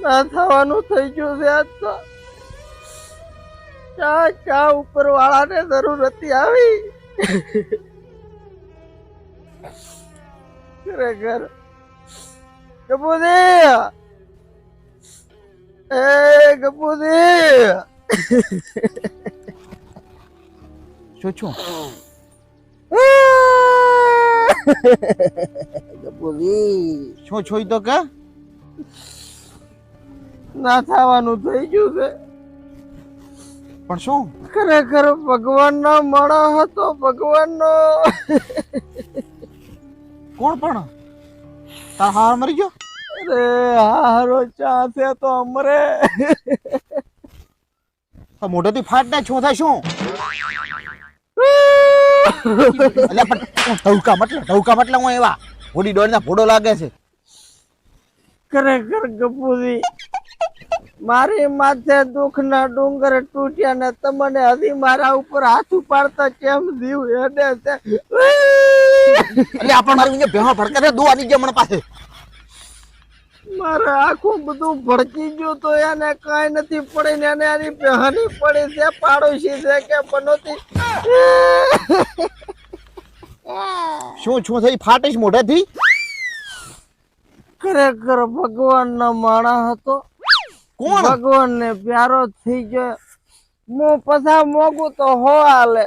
ના થવાનું થઈ ગયું છે આજ તો. ચા ઉપર વાળાને જરૂર હતી આવી. ખરેખર ગપુજી, એ ગપુજી. શું છું ગપુજી, શું છું તો કે ના થવાનું થઈ ગયું છે. પણ શું ખરેખર ભગવાનનો મળો હતો, ભગવાનનો. કોણ પણ તાર હાર મરી ગયો? અરે હારો ચા છે તો અમરે. મોઢેથી ફાટ ને શું થાય શું? એટલે પણ ઢવકા મતલબ હું એવા હોડી દોડના ફોડો લાગે છે. ખરેખર ગપુજી, મારી માથે દુઃખના ડુંગર તૂટ્યા ને તમને હજી મારા ઉપર હાથ ઉપાડતા કેમ જીવ હેડે છે. એટલે આપણ મારી ભેહો ભડકે છે દુઆ ની મને પાસે. મારે આખું બધું ભડકી ગયું તો એને કઈ નથી પડી ને એને એની પહેની પડી છે, પાડોશી છે કે પનોતી. શું શું થઈ ફાટીશ મોઢેથી? ખરેખર ભગવાન નો માણસ હતો. કોણ? ભગવાન ને પ્યારો થઈ ગયો. હું પછા મોગું તો હો હાલે,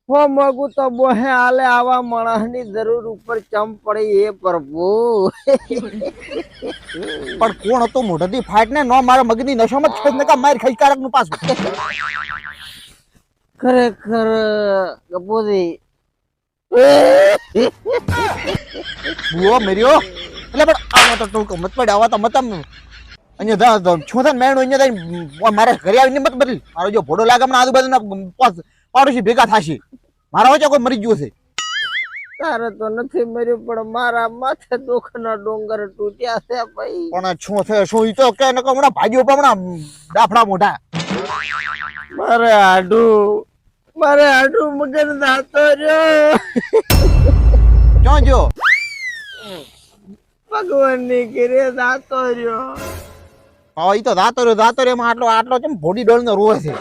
હો મોગું તો બોહે હાલે. આવા માણસ ની જરૂર ઉપર ચમ પડી એ પ્રભુ. પણ કોણ હતો મોઢેથી ફાટ ને નો મારા મગની નશામાં છે ને કા માર ખઈકારક નું પાછું. ખરેખર ગપુજી, બુઓ મેર્યો એટલે પણ આવો તો ટોકો મત પડ આવા તો મતમ અહીંયા દા છોથન મેણો અહીંયા દઈ મારે ઘરે આવીને મત બદલ. મારો જો ભોડો લાગે મને આજુબાજુના પાડોશી ભેગા થાશે. મારા વચ્ચે કોઈ મરી ગયો છે. તારે તો નથી મર્યું પણ મારા માથે દુઃખના ડુંગર તૂટ્યા છે ભાઈ. પણ શું છે શું ઈ તો કે નકો હમણાં ભાગ્યો પણ હમણાં ડાફડા મોઢા. મારે આડું મગન દાતો રહ્યો. ક્યાં જો ભગવાન ની ઘરે દાતો રહ્યો. હા ઈ તો દાતો રહ્યો એમાં આટલો કેમ ભોડી ડોળ નો રોવે છે.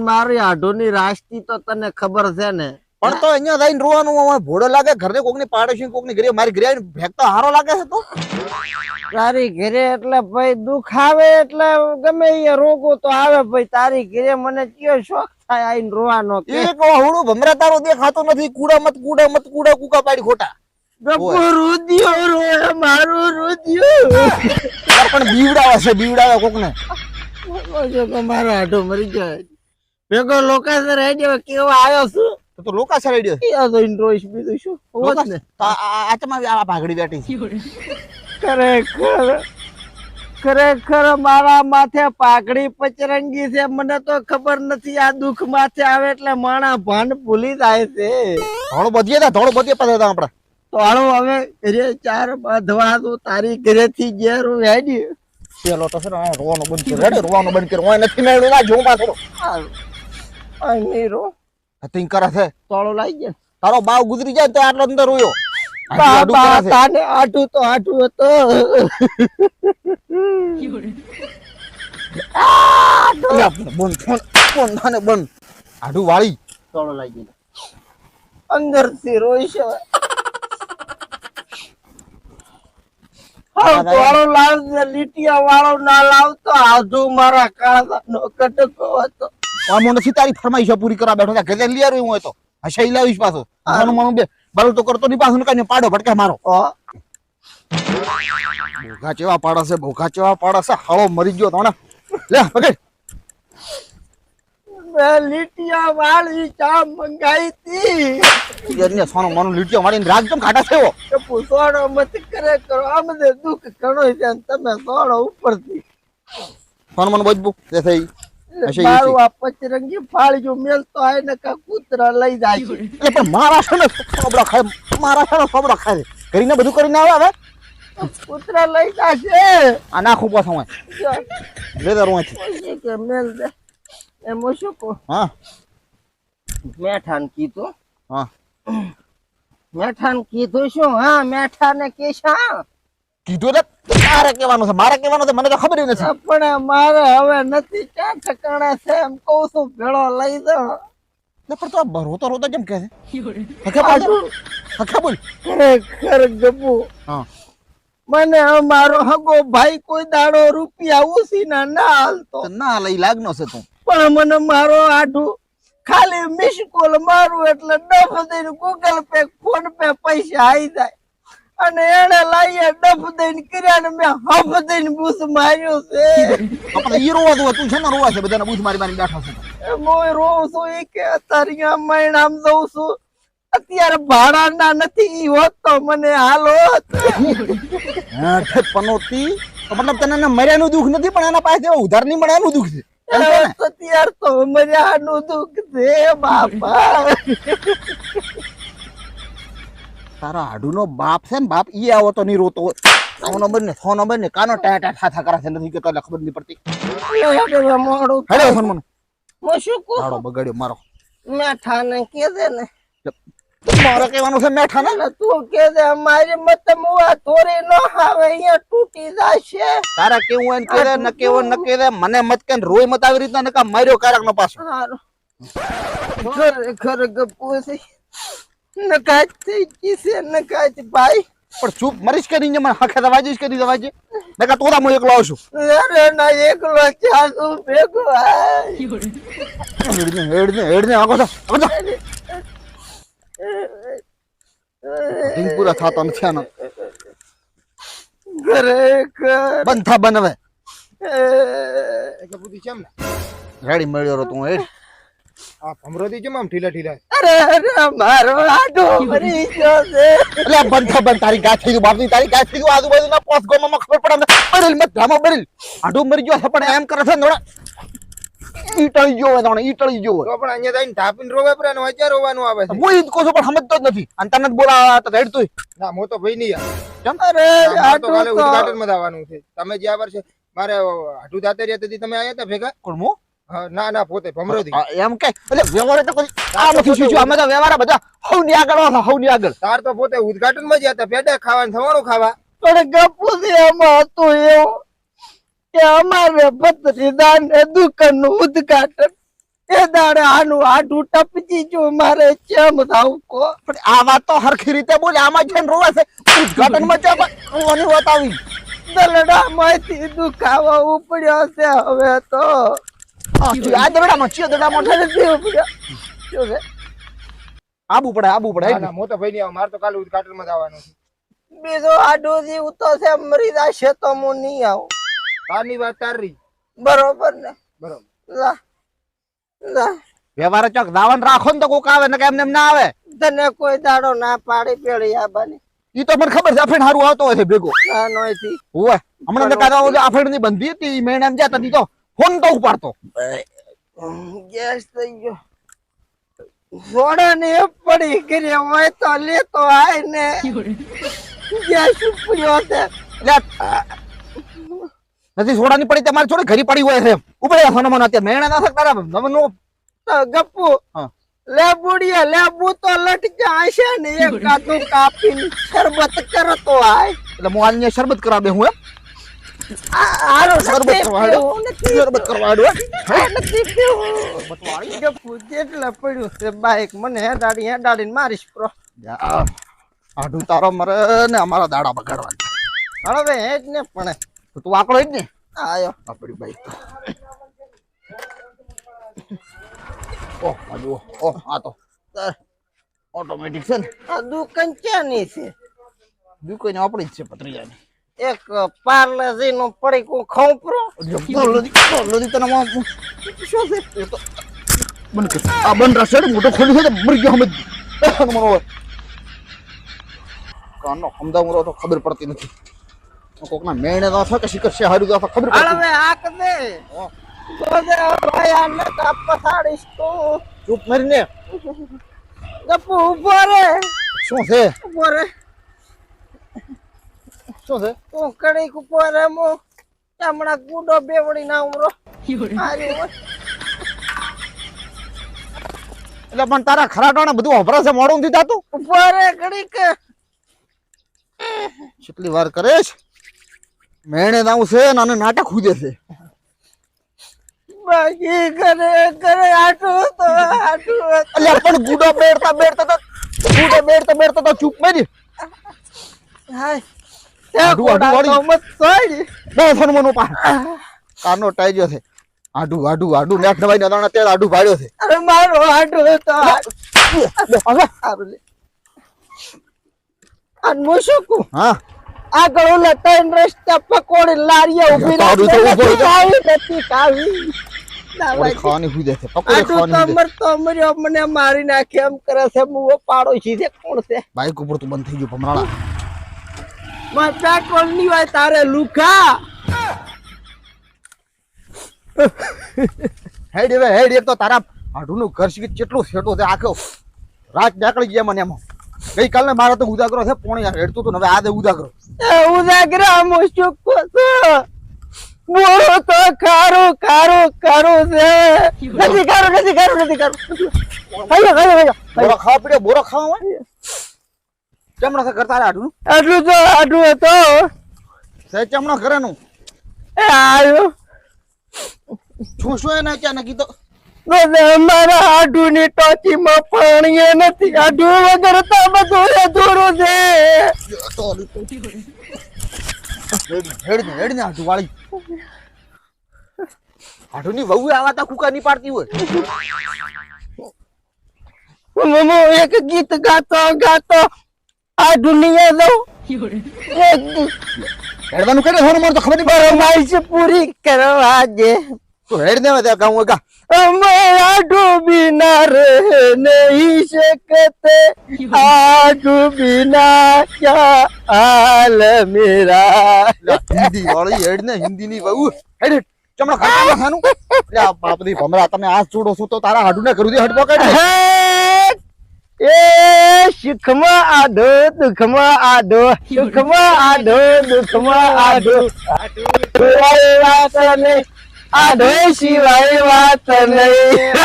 મારી આઢું ની રાસ્તી તો તને ખબર છે ને. પણ તો અહીંયા જઈને રોવાનું ભોડો લાગે ઘરે કોકની પાડોશી કોકની ઘરે મારી ઘરે આવીને ભેગતો હારો લાગે છે. તો તારી ઘરે એટલે ભાઈ દુઃખ આવે એટલે ગમે એ રોગો તો આવે ભાઈ. તારી ઘરે મને કયો શોખ થાય આઈને રોવાનો? એક હોડું ભમરા તારો દેખાતો નથી. કુડા કુકા પાડી ખોટા. ગપુ રુદિયો રોય મારું રુદિયો. પણ બીવડાવે કોકને. મારો આઢો મરી જાય ભેગો લોકાસર આઈડિયો કેવો આવ્યો છું તો લોકાસર આઈડિયો તો ઇન્ટ્રોઈશ બીજું શું હોત ને. આચમાં આ ભાગડી બેઠી. ખરેખર મારા માથે પાઘડી પચરંગી છે. મને તો ખબર નથી આ દુઃખ માથે આવે એટલે માણા ભાન ભૂલી જાય છે. ધોળો બધીએ પાસે આપડે તો હાલો હવે ઘરે ચાર બાંધવા તો તારી ઘરે થી ઘેર હેડી. પેલો તો છે ને રોવાનું બંધ કર્યો નથી મેળ્યું ના જોઉં પાછો નહીં રો તિંક કરે છે. તોળો લાગી ગયા. તારો બાવ ગુજરી જાય તો આટલો અંદર રોયો. તાને આટું તો આટું હતો. બંધ આઢું વાળી તોળો લાગી અંદર થી રોઈ છે. વાળો લાવજે, લીટિયા વાળો ના લાવતો. આધુ મારા કાળા નો કટકો હતો. આમ નથી તારી ફરમાઈશ પૂરી કરવા બેઠો છે. ઘરે લઈ આવ્યો હું તો હશે લાવીશ પાછો. મનું બે બાલું તો કરતો નહીં પાછું કઈ પાડો ભટકે મારો. ભોગા ચેવા પાડે છે હાળો મરી ગયો તને. લે પકડ. લીટિયા વાળી ચા મંગાઈ હતી. સોનો મનું લીટીઓ મારીને રાગ કેમ ખાટા થયો? સોડો મત કરે કરો. આમ દુઃખ ઘણો છે તમે સોડો ઉપરથી સોનો મન બજબુ થઈ. મારું આ પચરંગી ફાળ્યું મેલતો આય ને કા કૂતરા લઈ જાય છે. એટલે પણ મારા છે ને સોબડા ખાય. કરીને બધું કરીને આવે હવે કૂતરા લઈ જાય છે. આ નાખું પાછો હું લે દરું અહીંથી કે મેલ દે એમ શું કહો. હા મેઠાન કીધું. હા મેઠાન કીધું શું? હા મેઠાને કે છે. કીધું રે તારે કહેવાનું છે મારે કહેવાનું છે મને તો ખબર ય નથી. પણ મારે હવે નથી ક્યાં ઠકાણા છે એમ કહું છું ભેળો લઈ જાઓ. એટલે પણ તો આ રોતો રોતો કેમ કહે છે? હકે બોલ હકે બોલ. ખરેખર ગપુ હા મને અમારો હગો ભાઈ કોઈ દાડો રૂપિયા ઉસીના ના હાલતો, તો ના લઈ લાગનો છે તું. પણ મને મારો આઢું ખાલી મિસ કોલ મારું એટલે ડફ દઈને ગૂગલ પે ફોન પે પૈસા આવી જાય. અને એને લાઈએ ડફ દઈને કર્યા ને મેં હફ દઈને બૂસ માર્યો છે. આપણે ઈ રોવા દો તું છે ને રોવા છે બધાને બૂથ મારી મારી બેઠો છે. હું રોઉં છું એ કે અત્યારે અહીંયા મહિનામ જઉં છું, અત્યારે ભાડાના નથી ઈ હોત તો મને હાલો હોત. હા પનોતી તો મતલબ તને એના મર્યાનું દુઃખ નથી પણ એના પાસે ઉધાર નહીં મળે એનું દુઃખ છે. અત્યારે તો મર્યાનું દુઃખ છે બાપા. તારા હાડુનો બાપ છે ને બાપ ઈ આવો તો નહીં રોતો. સો નંબર ને કાનો ટાટા ઠાઠા કરે છે નથી કેતો એટલે ખબર નહીં પડતી. મોડું હેડો સન્માન હું શું કહું હાડો બગાડ્યો મારો. મેઠા ને કે દે ને મારે કહેવાનું છે મેઠા ને એટલે તું કે દે મારી મત મુવા થોડી નો આવે અહીંયા તૂટી જશે. તારા કેવું હોય ને કે દે ન કેવો ન કે દે મને મત કે રોય મત આવી રીતના નકા માર્યો કારક નો પાછો. ખરેખર ગપુ છે નકાચ થઈ ગઈ છે નકાચ ભાઈ. પણ ચૂપ મરીશ કરી ને મને હખે દવાજીશ કરી દવાજે નકા તોડા હું એકલો આવશું. અરે ના એકલો ચાલુ ભેગો હેડને આગો છો આગો ઢીંગ પૂરા થતો નથી આનો. ખરેખર બંધ થા બનવે એટલે બુદ્ધિ કેમ ને રેડી મળ્યો રો તું હેડ. આ ભમરોદી કેમ આમ ઢીલા ઢીલા અરે મારો આડો મરી ગયો છે. એટલે બંધ થા બંધ તારી ગાય થઈ ગયું બાપની તારી ગાય થઈ ગયું આજુબાજુના પોસ ગોમાં ખબર પડે બરેલ મત ધામો બરેલ આડો મરી ગયો છે પણ એમ કરે છે નોડા ઈટળી ગયો હોય નોડા ઈટળી ગયો હોય તો પણ અહીંયા જઈને ઢાપીને રોવે પડે ને વચ્ચે રોવાનું આવે છે. હું ઈ જ કહું છું પણ સમજતો જ નથી અને તને જ બોલાવા તો હેડ તું ના મો તો ભાઈ નહીં આવે. કેમ અરે મારે તો કાલે આડો તો ઉદ્ઘાટનમાં જ આવવાનું છે. તમે જે આ વર્ષે મારે હાડું દાતે રહ્યા તેથી તમે આયા હતા ભેગા? કોણ મો હા, ના ના પોતે ભમરોદી. એમ કે એટલે વ્યવહાર તો કોઈ આ નથી શું અમે તો વ્યવહાર બધા હવની આગળ હતા હવની આગળ. તાર તો પોતે ઉદ્ઘાટનમાં જ હતા પેડા ખાવાનું થવાનું ખાવા. પણ ગપુથી એમાં હતું એવું કે અમારે ભત્રીજા ને દુકાનનું ઉદ્ઘાટન એ દાડે આનું આડું ટપકી જો મારે કેમ થાવ કો. પણ આ વાત તો હરખી રીતે બોલે આમાં છે ને રોવા છે ઉદ્ઘાટનમાં ચા રોવાની વાત આવી. દલડા માંથી દુખાવો ઉપડ્યો છે હવે તો. આ દડામાં ચિયો દડામાં નથી ઉપડ્યો. શું છે? આબુ પડે ના ના મો તો ભાઈ નહીં આવે. મારે તો કાલે ઉદ્ઘાટનમાં જ આવવાનું છે. બીજો આડો જીવ તો છે મરી જશે તો હું નહીં આવું. તારની વાત તારી બરોબર ને? બરોબર. લા લા વ્યવહાર ચોક દાવન રાખો ને તો કોક આવે ને કે એમને એમ ના આવે. તને કોઈ દાડો ના પાડી પેળી આબાની ઈ તો મને ખબર છે અફેણ હારું આવતો હોય છે ભેગો ના નોયથી. હોય હમણાં તો કાદા ઓલી અફેણ ની બંધી હતી મેં એમ જતા હતી તો ફોન તો ઉપાડતો. ગેસ થઈ ગયો. સોડા ને પડી કરી હોય તો લેતો આય ને ગેસ ઉપડ્યો છે. એટલે નથી સોડાની પડી તમારે થોડી ઘરી પડી હોય છે ઉપડે હનુમાન અત્યારે મેં ના શકતા નવનો તો ગપ્પુ હા લે બુડિયા લે બુ તો લટક્યા હશે ને એક કાતું કાપીને શરબત કરતો આય. એટલે હું આને શરબત કરાવે હું એમ આરો શરબત કરવા શરબત કરવા ગપ્પુ જેટલા પડ્યું છે બાઈક મને હેડાડીને મારીશ પ્રો. આઢું તારો મરે ને અમારા દાડા બગાડવા હવે હેજ ને પણ તો તું આકડો જ ને આયો આપડી બાઈક ઓહ આજુ ઓહ આ તો ઓટોમેટિક છે ને આ દુકાન ક્યાંની છે? દુકાન આપણી જ છે પત્રિયાની. એક પાર્લેજી નું પડીકું ખોપરો. લોદી તને શું છે એ તો બંધ કર આ બંધ રહેશે ને મોટો ખોલી છે મરી ગયો હમણાં મને કાનો હમદામરો તો ખબર પડતી નથી કોકના મેણે તો છે કે શિખર છે હારું તો ખબર પડતી હવે આક દે જોજે ભાઈ આને કાપ પછાડીશ તો. ચૂપ મરીને ગપ્પુ ઉભો રે શું છે ઉભો રે શું છે તું કડીક ઉભો રે મો ચામડા ગુડો બેવડી ના ઉમરો હારી હોય. એટલે પણ તારા ખરાટાણે બધું વપરાશ છે મોડું નથી થતું ઉભો રે કડીક કેટલી વાર કરે છે મેણે દાવું છે ને આને નાટક ખુદે છે બાકી કરે આટું તો અલ્યા પણ ગુડો બેડતા તો ચૂપ મેરી હાય આડું વાળી. મત સોય બે ફોન મનો પા કાનો ટાઈજો છે આડું મેઠ નવાઈ ના તે આડું ભાડ્યો છે અરે મારો આટું તો હવે હું શું કહું હા આગળ ઓલા ત્રણ રસ્તા પકોડી લારીએ ઉભી તારું તો ઊભો રહી જા. નથી કાવી પકોડી ખાવાની ખુદે છે પકોડી આટું ખાવાની ખુદે તો મર્યો મને મારી નાખે એમ કરે છે હું પાડોશી છે કોણ છે બાઈક ઉપર તો બંધ થઈ ગયું ભમરાળા મારે પેટ્રોલ ની હોય તારે લુખા હેડ એક તો તારા આડુનું ઘર શીખી કેટલું સેટો છે આખો રાત નીકળી ગયા મને એમાં ગઈકાલને મારો તો ઉદાગરો છે પોણી હેડતું હતું ને હવે આ દે ઉદાગરો ઉદાગરા હું શું કહું છું બોલો તો ખારું છે નથી ખારું બોરો ખાવા પડ્યો બોરો ખાવા હોય ચમણા છે કરતા આડું આટલું તો આટલું હતો સે ચમણા કરે નું એ આવ્યો શું શું એને ક્યાં નકી તો અમારા આડુની ટોચીમાં પાણી નથી આડુ વગર તો બધું અધૂરું છે હેડ ને આડું વાળી આડું ની વહુ આવા તા કુકા ની પાડતી હોય હું એક ગીત ગાતો આડુ નહીં દઉં હેડવાનું કરે હોર માર તો ખબર નહીં પડે ફરમાઈશ પૂરી કરવા જે તો હેડ દેવા દે ગાઉં ગા आडू बिना रह नहीं सकते आडू बिना क्या हाल मेरा હિન્દી વાળી હેડ ને હિન્દી ની વહુ હેડ ચમડા ખાતા ખાનું લે બાપડી ભમરા તમે આ છોડો છો તો તારા હાડું ને કરું દે હટ પકડ એ સુખમાં આડો દુખમાં આડો સુખમાં આડો દુખમાં આડો વાત નહીં આડો સિવાય વાત નહીં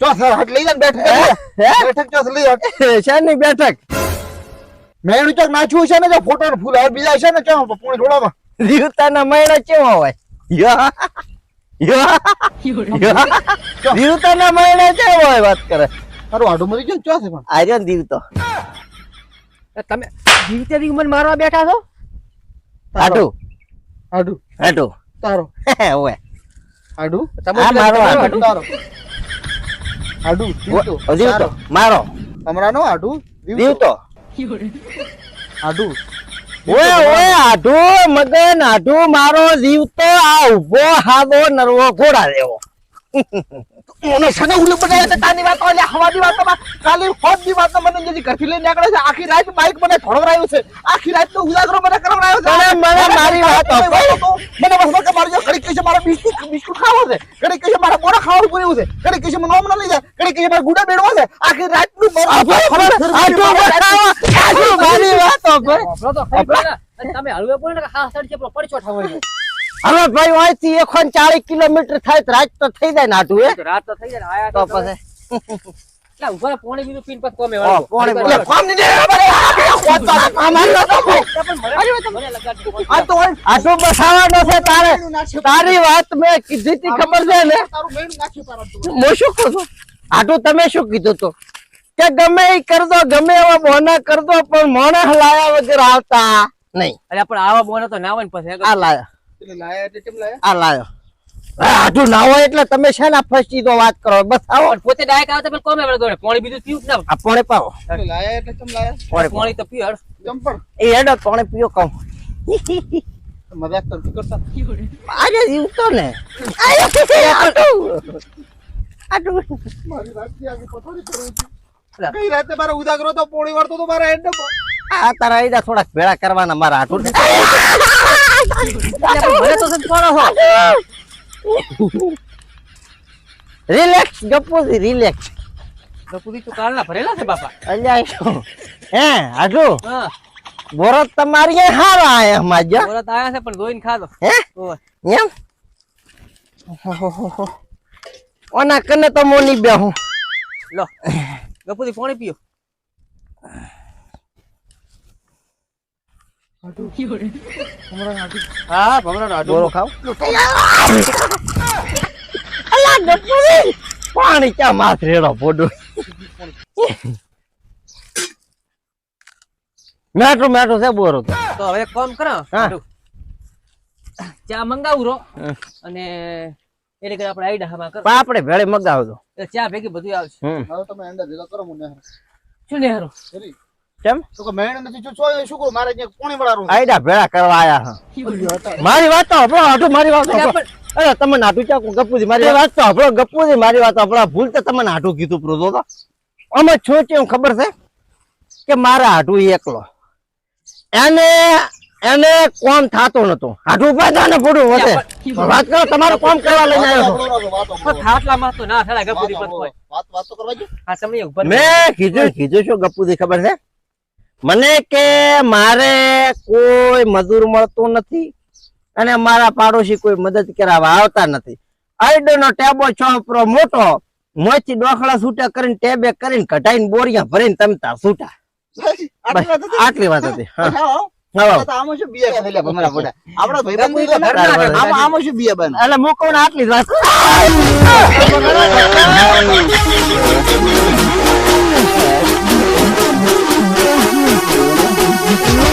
ચો સર હટ લઈ જા બેઠક ચો લઈ હટ શાની બેઠક મેણું ચોક નાચ્યું છે ને જો ફોટો ને ફૂલ હવે બીજા છે ને ચો પોણી ઢોળામાં જીવતાના મહિના કેવા હોય જીવતાના મહિના કેવા હોય વાત કરે તારું હાડું મરી ગયું ચો છે પણ આર્યન દીવતો તમે જીવતે દી મને મારવા બેઠા છો હાડું હાડું હાડું તારો ઓય હાડું આ મારો હાડું તારો હાડું દીવતો મારો તમરાનો હાડું દીવતો હાડું ઓય આઢું મગન આઢું મારો જીવતો આ ઉભો હાદો નરવો ઘોડા જેવો મને સને ઉલ્લુ બનાવ્યા છે તાની વાતો એટલે હવાની વાતોમાં ખાલી ફોનની વાતો મને જેથી ઘરથી લઈને નીકળે છે આખી રાત બાઈક મને ઠોડવરાયું છે આખી રાત નો ઉજાગરો મને કરાવરાયો છે મને મારી વાત મને બસ કે મારે જો ઘડી કહે છે મારા બિસ્કુટ ખાવો છે ઘડી કહે છે મારા મોઢા ખાવાનું પૂર્યું છે ઘડી કહે છે મને નોમ ન લઈ જાય ઘડી કહે છે મારા ગુડા બેડવો છે આખી રાત નું મારી વાતો તમે હળવે બોલે ને ખાસ સડી છે પડછો ઠાવઈ હવે ભાઈ અહીંથી 140 કિલોમીટર થાય તો રાત તો થઈ જાય ને આઢું એ રાત તો થઈ જાય આયા તો પછી એટલે ઉપર પોણી બીજું પીન પછી કોમે પોણી એટલે ફોન ની દે આટલું બસાવાનો છે તારે તારી વાત મેં કીધી તી ખબર છે ને તારું મેણું નાખ્યું તારા હું શું કહું છું આટલું તમે શું કીધું તું કે ગમે એ કરદો ગમે એવા બોના કરદો પણ મોણા લાયા વગર આવતા નહીં અરે પણ આવા બોને તો ના હોય ને પછી આ લાયા એટલે લાયા એટલે કેમ લાયા આ લાયો આટલું ના હોય એટલે તમે છે ને ફસી તો વાત કરો બસ આવો પણ પોતે ડાયરેક્ટ આવતા પેલા કોમે વળે દોડે પોણી બીજું પીવું ના આ પોણે પાવો એટલે લાયા એટલે કેમ લાયા પોણી તો પીવ હળ ચંપણ એ હેડો પોણે પીઓ કહું મજાક તો નથી કરતા આજે જીવતો ને આટલું મારી રાતથી આગળ પથોડી કરું છું કઈ રાતે મારો ઉદાગરો તો પોણી વાળતો તો મારા હેડ આ તારા આઈડા થોડાક ભેળા કરવાના મારા આટલું મને તો સંતોળો હો રિલેક્સ ગપુજી રિલેક્સ ગપુદી તો કાલના ભરેલા છે બાપા અલ્યા હે આટલું હા બોરત તમારી એ હારા આયા માજા બોરત આયા છે પણ જોઈને ખાધો હે ઓય એમ ઓના કને તો મોની બેહું લો ગપુદી પોણી પીયો હા ભમરાનો આડો બોરો ખાવ અલા ગપુરી પાણી ક્યાં માથ રેડો પોડો મેઠો મેઠો છે બોરો તો તો હવે એક કામ કરો હા. આડો. ચા મંગાવું રો અને એટલે કે આપણે આઈડા હમા કરો આપણે ભેળે મગાવજો એટલે ચા ભેગી બધું આવશે હવે તમે અંડા ભેગા કરો મને શું ને હારું કેમ તો કે મેણ નથી જો શું કરું મારે અહીંયા કોણી વળારું આઈડા ભેળા કરવા આયા હા મારી વાત તો હપડો હાટુ મારી વાત તો હંભળો. અરે તમે નાટુ ચાકુ ગપુજી મારી વાત તો હપડો ગપુજી મારી વાત હપડા ભૂલ તો તમે નાટુ કીધું પ્રોજો તો અમે છો કેમ ખબર છે કે મારા હાટુ એકલો એને કોમ થાતો નતો હાટુ પાછા ને ફોડું વધે વાત કરો તમારું કોમ કરવા લઈને આવ્યો છો પણ ખાટલામાં તો ના થાય ગપુરી પત હોય વાત તો કરવા જો આ સમય ઉપર મેં કીધું શું ગપુજી ખબર છે મને કે મારે કોઈ મજૂર મળતું નથી અને મારા પાડોશી કોઈ મદદ કરાવવા આવતા નથી આઈડો નો ટેબો છોપરો મોટો મોચી ડોખલા છૂટા કરીને ટેબે કરીને કઢાઈને બોરિયા ભરીને તમે તાર છૂટા આટલી વાત હતી હા હા આમાં શું બિયા ખાઈ લે ભમરા બોડા આપડા ભાઈ ગમે તે ઘરના આમાં શું બિયા બને એટલે મૂકો ને આટલી જ વાત Thank you.